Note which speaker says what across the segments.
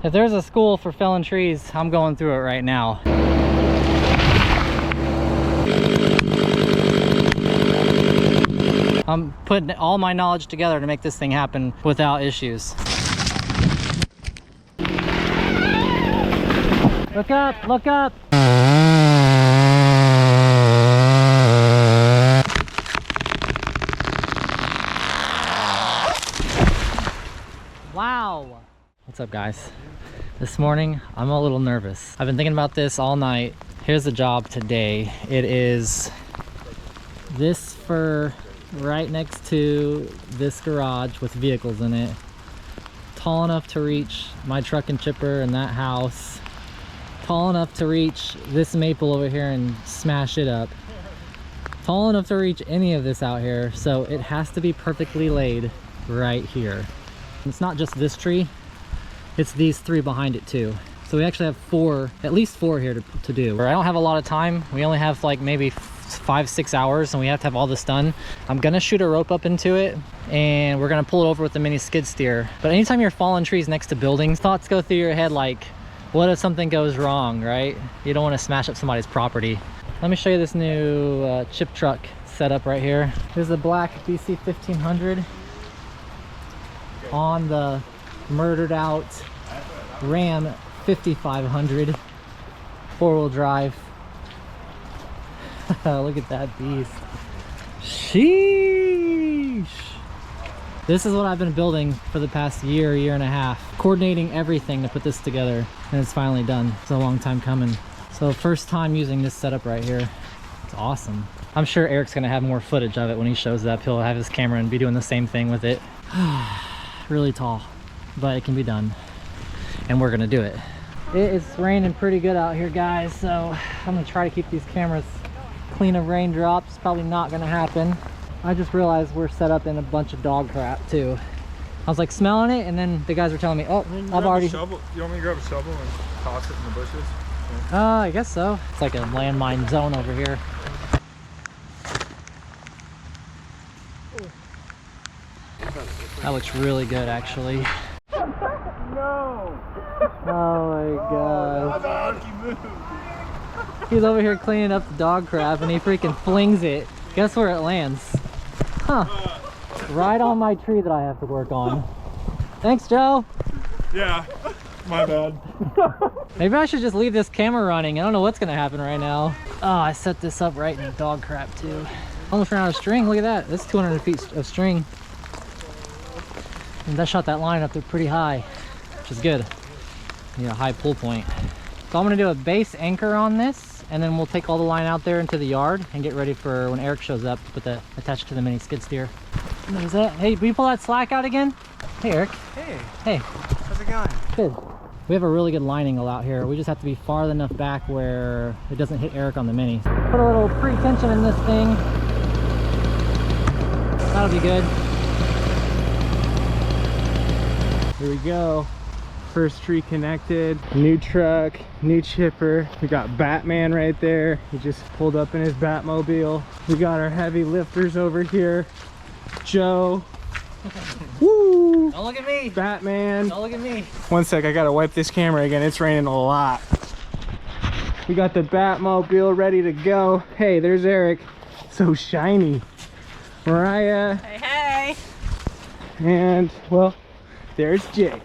Speaker 1: If there's a school for felling trees, I'm going through it right now. I'm putting all my knowledge together to make this thing happen without issues. Look up, look up. Wow. What's up, guys? This morning, I'm a little nervous. I've been thinking about this all night. Here's the job today. It is this fur right next to this garage with vehicles in it. Tall enough to reach my truck and chipper and that house. Tall enough to reach this maple over here and smash it up. Tall enough to reach any of this out here. So it has to be perfectly laid right here. It's not just this tree, it's these three behind it too. So we actually have four, at least four here to do. I don't have a lot of time. We only have like maybe 5-6 hours and we have to have all this done. I'm gonna shoot a rope up into it and we're gonna pull it over with the mini skid steer. But anytime you're falling trees next to buildings, thoughts go through your head like, what if something goes wrong, right? You don't want to smash up somebody's property. Let me show you this new chip truck setup right here. There's a black BC 1500 on the murdered out Ram 5500 four-wheel drive. Look at that beast. Sheesh. This is what I've been building for the past year and a half, coordinating everything to put this together, and it's finally done. It's a long time coming. So first time using this setup right here. It's awesome. I'm sure Eric's gonna have more footage of it when he shows up. He'll have his camera and be doing the same thing with it. Really tall, but it can be done, and we're gonna do it. It is raining pretty good out here, guys, so I'm gonna try to keep these cameras clean of raindrops. Probably not gonna happen. I just realized we're set up in a bunch of dog crap too. I was like smelling it, and then the guys were telling me, oh, I've already...
Speaker 2: Shovel. You want me to grab a shovel and toss it in the bushes?
Speaker 1: I guess so. It's like a landmine zone over here. That looks really good, actually.
Speaker 2: No!
Speaker 1: Oh my god.
Speaker 2: He moved.
Speaker 1: He's over here cleaning up the dog crap and he freaking flings it. Guess where it lands? Huh. Right on my tree that I have to work on. Thanks, Joe.
Speaker 2: Yeah, my bad.
Speaker 1: Maybe I should just leave this camera running. I don't know what's gonna happen right now. Oh, I set this up right in the dog crap too. Almost ran out of string. Look at that. That's 200 feet of string. And that shot that line up there pretty high, which is good. Need a high pull point. So I'm gonna do a base anchor on this, and then we'll take all the line out there into the yard and get ready for when Eric shows up to put that attached to the mini skid steer. There's that. Hey, will you pull that slack out again? Hey, Eric.
Speaker 3: Hey.
Speaker 1: Hey.
Speaker 3: How's it going?
Speaker 1: Good. We have a really good lining out here. We just have to be far enough back where it doesn't hit Eric on the mini. Put a little pre-tension in this thing. That'll be good.
Speaker 3: Here we go. First tree connected. New truck, new chipper. We got Batman right there. He just pulled up in his Batmobile. We got our heavy lifters over here. Joe. Woo!
Speaker 1: Don't look at me.
Speaker 3: Batman.
Speaker 1: Don't look at me.
Speaker 3: One sec, I gotta wipe this camera again. It's raining a lot. We got the Batmobile ready to go. Hey, there's Eric. So shiny. Mariah.
Speaker 4: Hey, hey.
Speaker 3: And, well, there's Jake.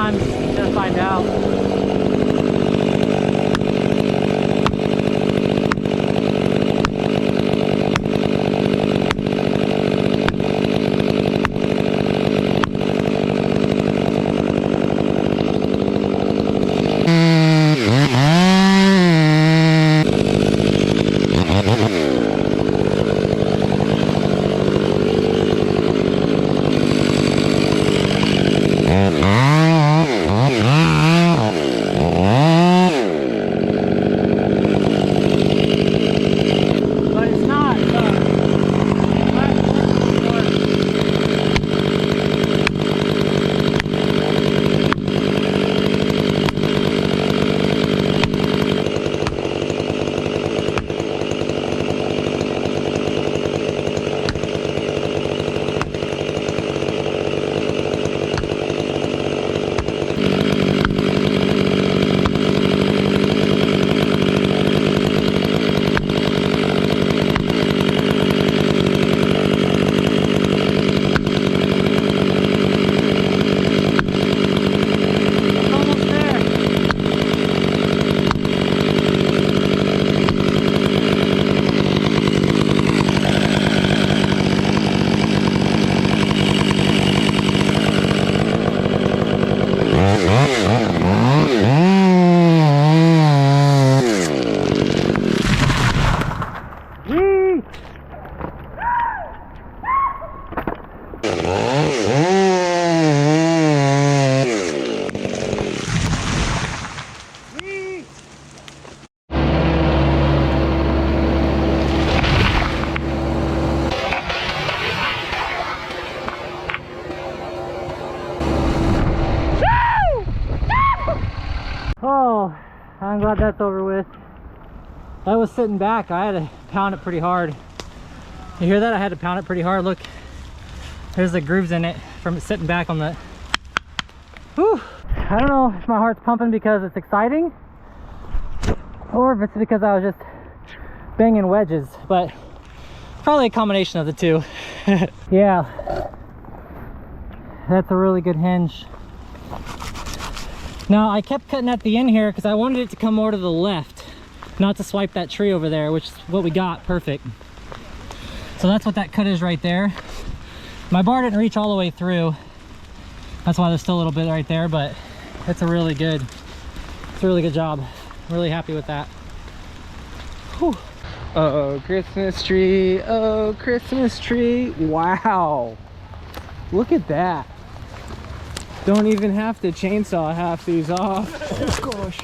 Speaker 1: Sometimes you're gonna find out. Oh, I'm glad that's over with. I was sitting back. I had to pound it pretty hard. You hear that? I had to pound it pretty hard. Look, there's the grooves in it from it sitting back on the... Whew. I don't know if my heart's pumping because it's exciting or if it's because I was just banging wedges, but probably a combination of the two. Yeah, that's a really good hinge. Now I kept cutting at the end here because I wanted it to come more to the left, not to swipe that tree over there, which is what we got. Perfect. So that's what that cut is right there. My bar didn't reach all the way through. That's why there's still a little bit right there, but it's a really good job. Really happy with that. Whew. Oh, Christmas tree. Oh, Christmas tree. Wow. Look at that. Don't even have to chainsaw half these off. Oh gosh.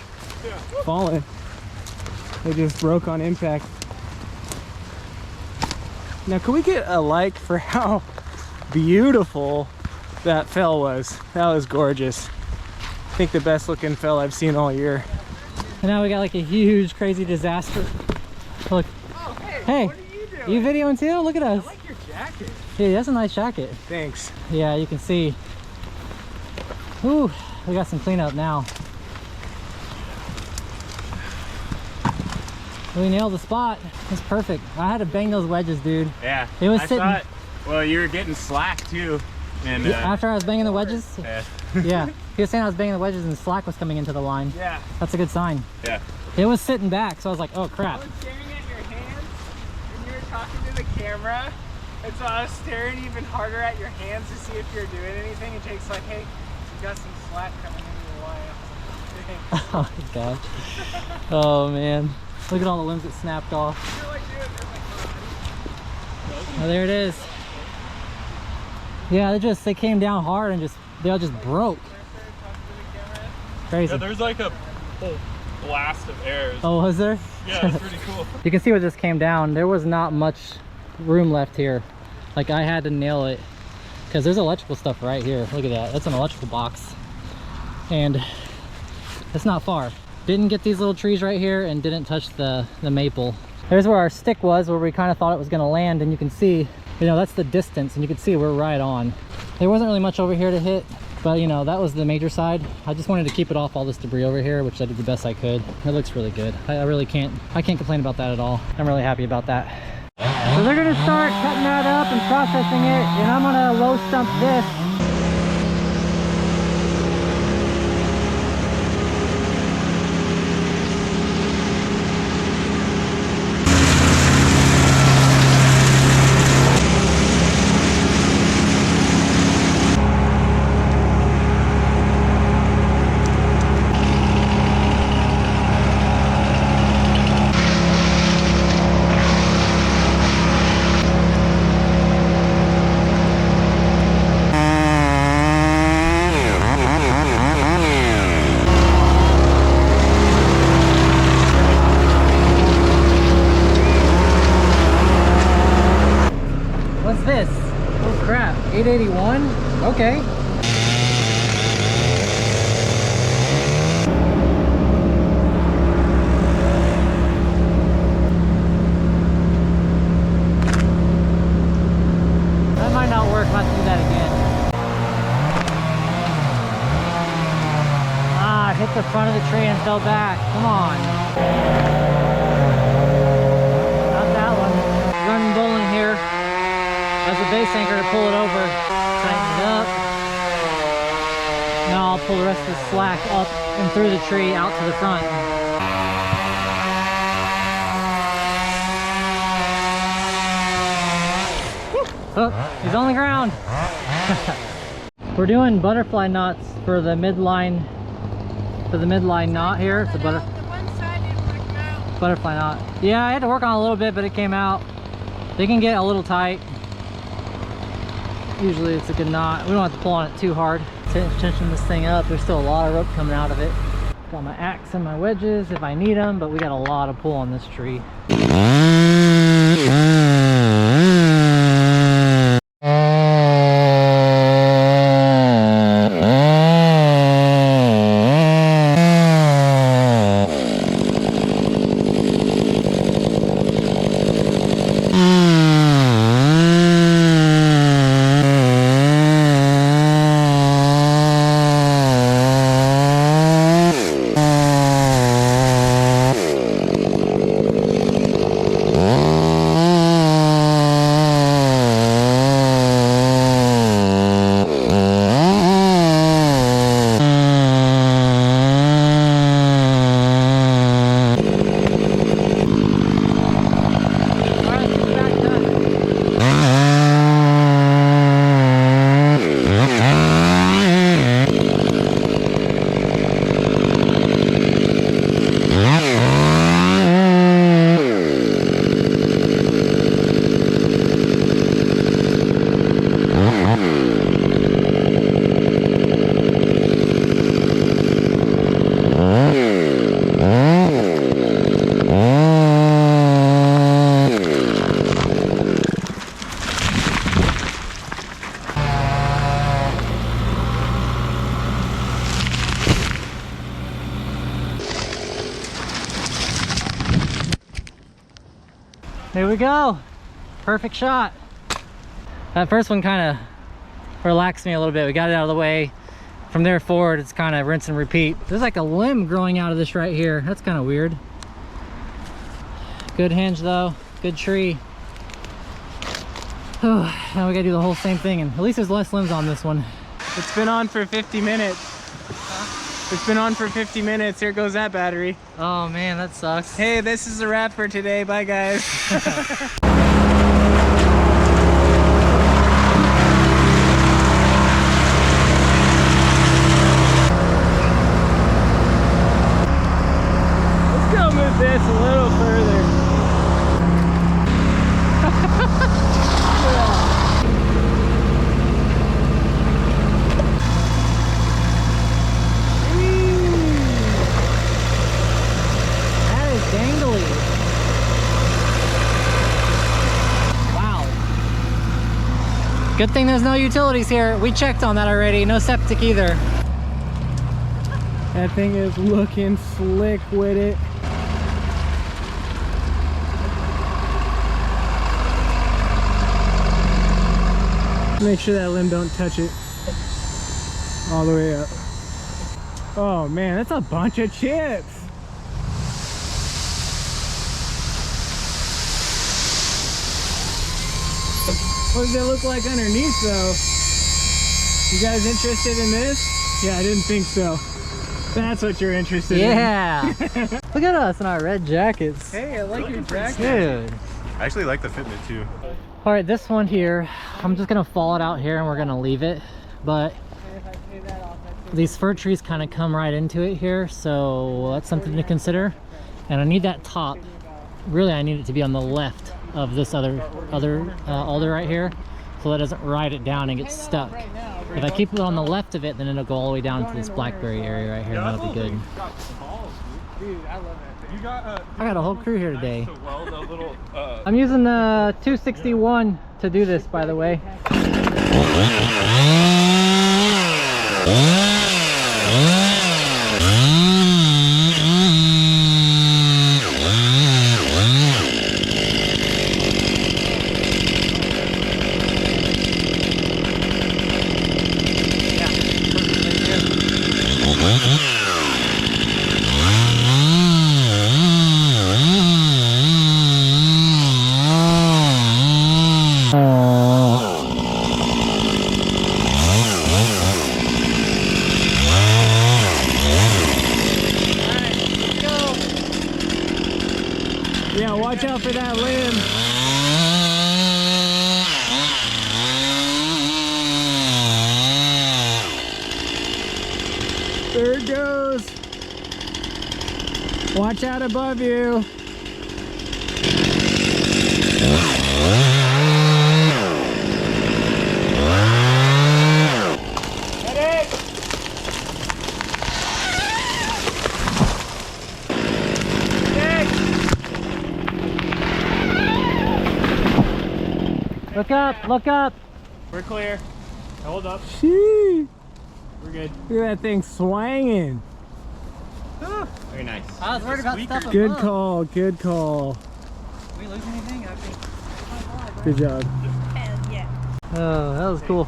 Speaker 1: Falling. They just broke on impact. Now, can we get a like for how beautiful that fell was? That was gorgeous. I think the best looking fell I've seen all year. And now we got like a huge, crazy disaster. Look.
Speaker 2: Oh, hey.
Speaker 1: Hey.
Speaker 2: What are you doing?
Speaker 1: You videoing too? Look at us.
Speaker 2: I like your jacket.
Speaker 1: Yeah, that's a nice jacket.
Speaker 2: Thanks.
Speaker 1: Yeah, you can see. Ooh, we got some cleanup now. We nailed the spot. It's perfect. I had to bang those wedges, dude.
Speaker 4: Yeah.
Speaker 1: It was
Speaker 4: I
Speaker 1: sitting.
Speaker 4: thought, well, you were getting slack too. And
Speaker 1: After I was banging the wedges?
Speaker 4: yeah.
Speaker 1: Yeah. He was saying I was banging the wedges and slack was coming into the line.
Speaker 4: Yeah.
Speaker 1: That's a good sign.
Speaker 4: Yeah.
Speaker 1: It was sitting back, so I was like, oh crap.
Speaker 2: I was staring at your hands and you were talking to the camera. And so I was staring even harder at your hands to see if you're doing anything. And Jake's like, hey, you got some slack coming into the line. I was like,
Speaker 1: Oh my gosh. Oh man. Look at all the limbs that snapped off.
Speaker 2: you're like, dude, they're like,
Speaker 1: Oh, there it is. Yeah, they came down hard and they all just broke. Crazy.
Speaker 5: Yeah, there's like a whole blast of air.
Speaker 1: Oh, was there?
Speaker 5: Yeah, it's pretty cool.
Speaker 1: You can see where this came down. There was not much room left here. Like I had to nail it because there's electrical stuff right here. Look at that. That's an electrical box. And it's not far. Didn't get these little trees right here and didn't touch the maple. There's where our stick was, where we kind of thought it was going to land, and you can see, you know, that's the distance, and you can see we're right on. There wasn't really much over here to hit, but you know, that was the major side. I just wanted to keep it off all this debris over here, which I did the best I could. It looks really good. I can't complain about that at all. I'm really happy about that. So they're gonna start cutting that up and processing it, and I'm gonna low stump this. Oh crap, 881? Okay. That might not work, I'll have to do that again. Ah, I hit the front of the tree and fell back. Come on. Not that one. Running bowling here. As a base anchor to pull it over. Tighten it up. Now I'll pull the rest of the slack up and through the tree out to the front. Oh, he's on the ground. We're doing butterfly knots for the midline knot here. It's a butterfly knot. Yeah, I had to work on it a little bit, but it came out. They can get a little tight. Usually it's a good knot. We don't have to pull on it too hard. Tension this thing up. There's still a lot of rope coming out of it. Got my axe and my wedges if I need them, but we got a lot of pull on this tree. There we go. Perfect shot. That first one kind of relaxed me a little bit. We got it out of the way. From there forward, it's kind of rinse and repeat. There's like a limb growing out of this right here. That's kind of weird. Good hinge though. Good tree. Oh, now we gotta do the whole same thing, and at least there's less limbs on this one.
Speaker 3: It's been on for 50 minutes. It's been on for 50 minutes. Here goes that battery.
Speaker 1: Oh man, that sucks.
Speaker 3: Hey, this is a wrap for today. Bye, guys. Let's go move this a little further.
Speaker 1: Good thing there's no utilities here. We checked on that already. No septic either.
Speaker 3: That thing is looking slick with it. Make sure that limb don't touch it all the way up. Oh man, that's a bunch of chips. What does it look like underneath though? You guys interested in this? Yeah, I didn't think so. That's what you're interested in.
Speaker 1: Yeah. Look at us in our red jackets.
Speaker 3: Hey, I like your jacket.
Speaker 1: Dude.
Speaker 5: I actually like the fitment too.
Speaker 1: All right, this one here, I'm just gonna fall it out here and we're gonna leave it. But these fir trees kind of come right into it here, so that's something to consider. And I need that top. Really, I need it to be on the left of this other alder right here, so that doesn't ride it down and get stuck. If I keep it on the left of it, then it'll go all the way down to this blackberry area right here, and that'll be good.
Speaker 3: Dude, I love that thing. You got
Speaker 1: I got a whole crew here today.
Speaker 3: to weld a little,
Speaker 1: I'm using the 261 to do this, by the way.
Speaker 3: yeah, watch out for that limb. There it goes. Watch out above you.
Speaker 1: Look up, look up.
Speaker 3: We're clear. Hold up.
Speaker 4: We're good.
Speaker 3: Look at that thing swanging.
Speaker 4: Very nice.
Speaker 1: I was worried about stuff above.
Speaker 3: Good call, good call.
Speaker 1: Did we lose anything?
Speaker 3: Good job.
Speaker 1: Oh, that was cool.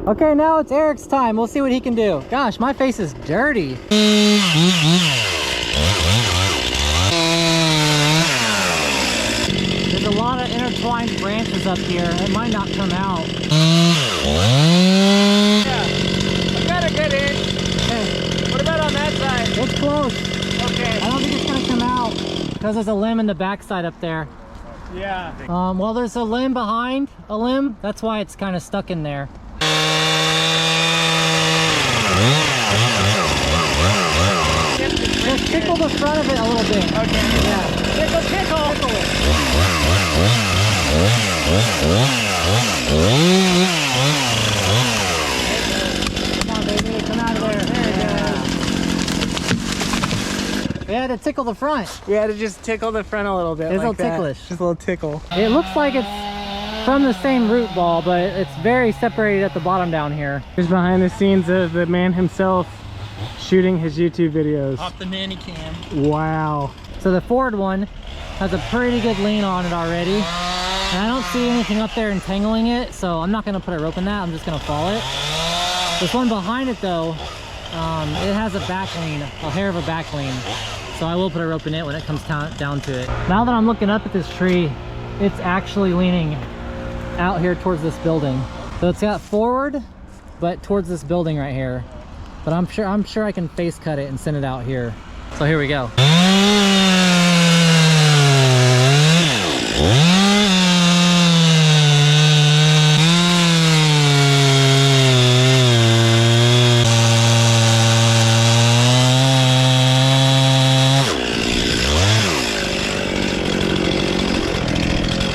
Speaker 1: Okay, now it's Eric's time. We'll see what he can do. Gosh, my face is dirty. There's a lot of intertwined branches up here. It might not come out.
Speaker 2: Yeah, I got a good inch.
Speaker 1: Okay,
Speaker 2: What about on that side?
Speaker 1: it's close.
Speaker 2: Okay.
Speaker 1: I don't think it's gonna come out because there's a limb in the backside up there.
Speaker 2: Yeah.
Speaker 1: Well, there's a limb behind a limb. That's why it's kind of stuck in there. Just tickle the front of it a little bit.
Speaker 2: Okay.
Speaker 1: Yeah.
Speaker 2: Tickle, tickle.
Speaker 1: Come on, baby. Come out of there. There you go. We had to tickle the front.
Speaker 3: We had to just tickle the front a little bit.
Speaker 1: It's
Speaker 3: like
Speaker 1: a little
Speaker 3: that.
Speaker 1: ticklish.
Speaker 3: Just a little tickle.
Speaker 1: It looks like it's from the same root ball, but it's very separated at the bottom down here.
Speaker 3: Here's behind the scenes of the man himself shooting his YouTube videos.
Speaker 2: Off the nanny cam.
Speaker 3: Wow.
Speaker 1: So the forward one has a pretty good lean on it already. And I don't see anything up there entangling it, so I'm not gonna put a rope in that. I'm just gonna follow it. This one behind it though, it has a back lean, a hair of a back lean. So I will put a rope in it when it comes down to it. Now that I'm looking up at this tree, it's actually leaning out here towards this building. So it's got forward, but towards this building right here. But I'm sure I can face cut it and send it out here. So here we go.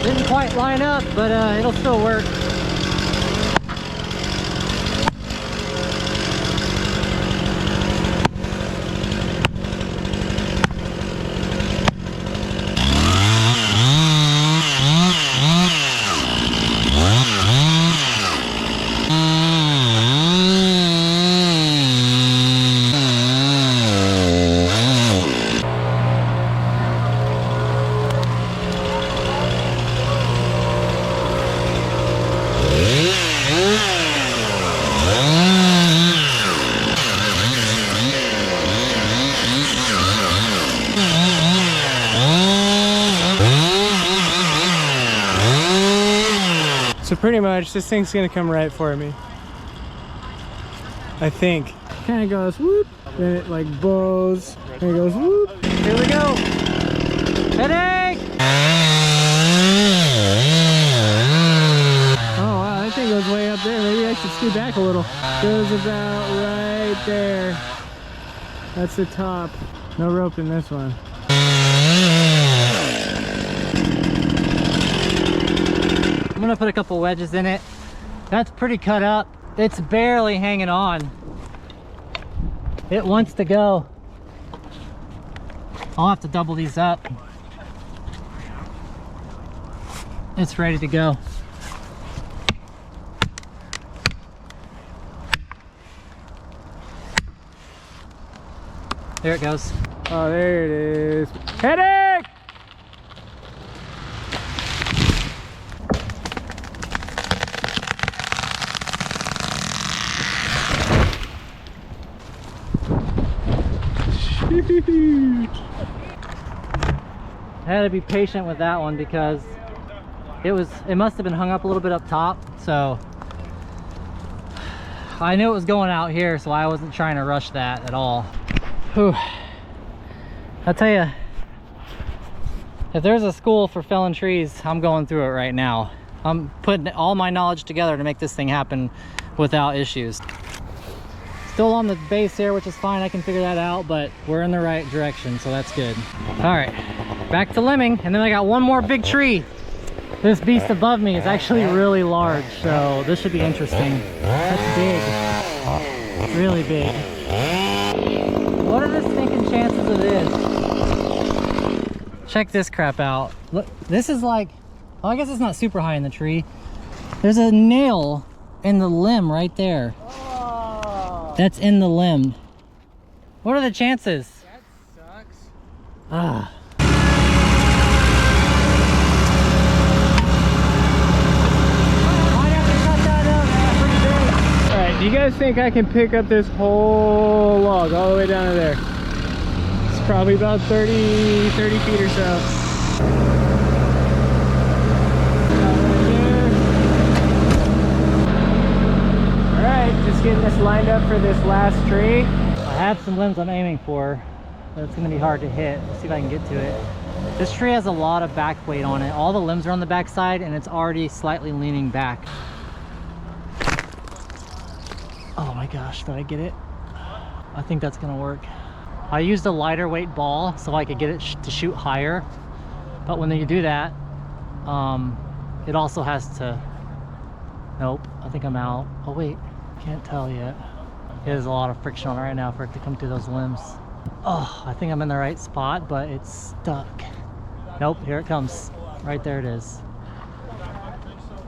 Speaker 1: Didn't quite line up, but it'll still work.
Speaker 3: So pretty much this thing's gonna come right for me. I think. Kind of goes whoop, then it like bows, then it goes whoop.
Speaker 1: Here we go. Headache!
Speaker 3: Oh wow, that thing goes way up there. Maybe I should scoot back a little. Goes about right there. That's the top. No rope in this one.
Speaker 1: I'm gonna put a couple wedges in it. That's pretty cut up. It's barely hanging on. It wants to go. I'll have to double these up. It's ready to go. There it goes.
Speaker 3: Oh, there it is. Headache!
Speaker 1: I had to be patient with that one because it must have been hung up a little bit up top, so I knew it was going out here, so I wasn't trying to rush that at all. Whew. I'll tell you, if there's a school for felling trees, I'm going through it right now. I'm putting all my knowledge together to make this thing happen without issues. Still on the base here, which is fine, I can figure that out, but we're in the right direction, so that's good. All right, back to limbing, and then I got one more big tree. This beast above me is actually really large, so this should be interesting. That's big, really big. What are the stinking chances of this? Check this crap out. Look, this is like, oh, I guess it's not super high in the tree. There's a nail in the limb right there. That's in the limb. What are the chances?
Speaker 2: That sucks.
Speaker 1: Ah.
Speaker 3: Alright, do you guys think I can pick up this whole log all the way down to there? It's probably about 30 feet or so. Alright, just getting this lined up for this last tree.
Speaker 1: I have some limbs I'm aiming for, but it's gonna be hard to hit. Let's see if I can get to it. This tree has a lot of back weight on it. All the limbs are on the back side and it's already slightly leaning back. Oh my gosh, did I get it? I think that's gonna work. I used a lighter weight ball so I could get it to shoot higher, but when you do that, it also has to, nope, I think I'm out. Oh wait, can't tell yet. There's a lot of friction on it right now for it to come through those limbs. Oh, I think I'm in the right spot, but it's stuck. Nope, here it comes. Right there it is.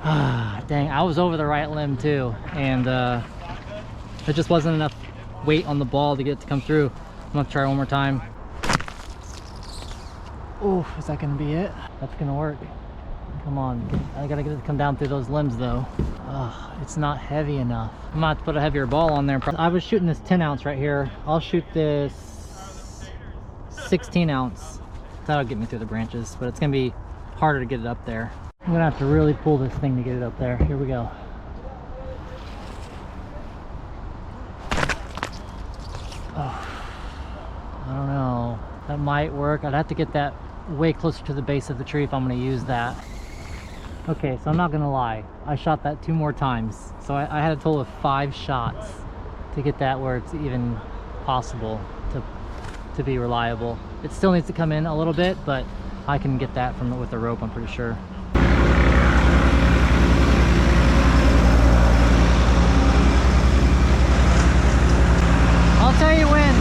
Speaker 1: Ah, dang, I was over the right limb too, and there just wasn't enough weight on the ball to get it to come through. I'm gonna try one more time. Oh, is that gonna be it? That's gonna work. Come on, I gotta get it to come down through those limbs though. Oh, it's not heavy enough. I'm gonna have to put a heavier ball on there. I was shooting this 10 ounce right here. I'll shoot this 16 ounce. That'll get me through the branches, but it's gonna be harder to get it up there. I'm gonna have to really pull this thing to get it up there. Here we go. Oh, I don't know. That might work. I'd have to get that way closer to the base of the tree if I'm gonna use that. Okay, so I'm not gonna lie. I shot that 2 more times. So I had a total of 5 shots to get that where it's even possible to be reliable. It still needs to come in a little bit, but I can get that from with the rope, I'm pretty sure. I'll tell you when.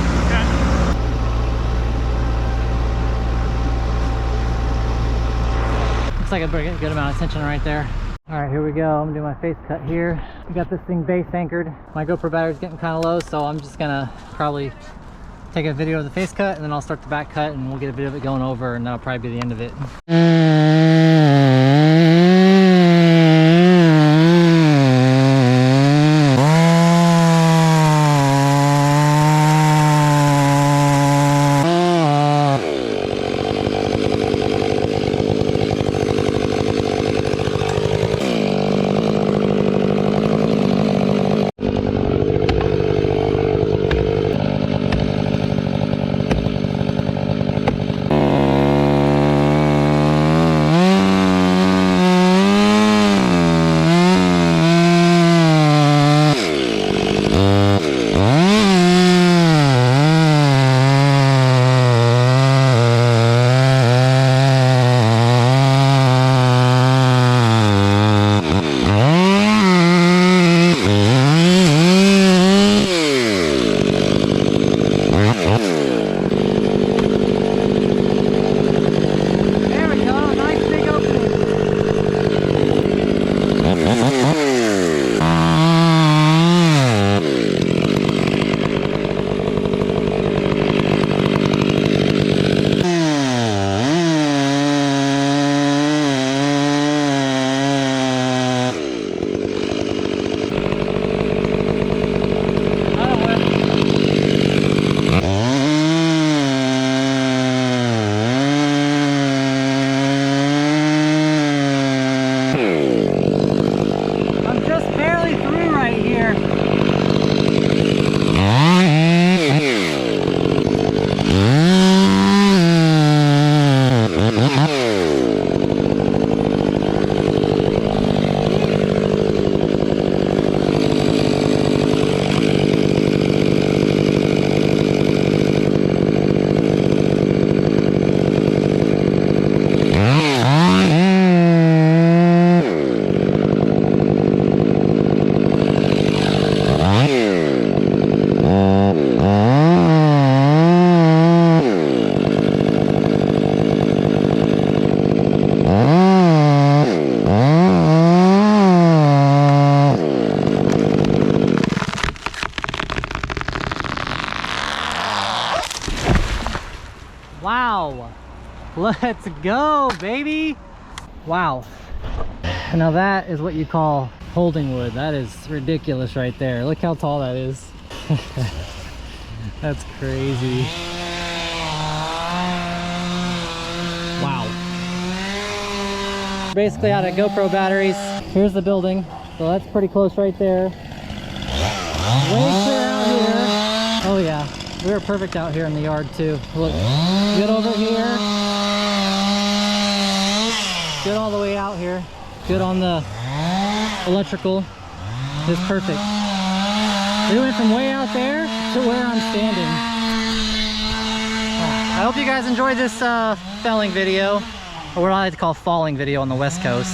Speaker 1: Looks like a pretty good amount of tension right there. All right, here we go. I'm gonna do my face cut here. We got this thing base anchored. My GoPro battery's getting kind of low, so I'm just gonna probably take a video of the face cut and then I'll start the back cut and we'll get a bit of it going over, and that'll probably be the end of it. Let's go, baby. Wow. Now that is what you call holding wood. That is ridiculous right there. Look how tall that is. That's crazy. Wow. Basically out of GoPro batteries. Here's the building. So that's pretty close right there. Way clear out here. Oh yeah, we were perfect out here in the yard too. Look, good over here. Good all the way out here. Good on the electrical. It's perfect. We went from way out there to where I'm standing. I hope you guys enjoyed this felling video, or what I like to call falling video on the West Coast.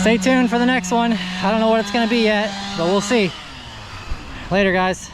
Speaker 1: Stay tuned for the next one. I don't know what it's gonna be yet, but we'll see. Later, guys.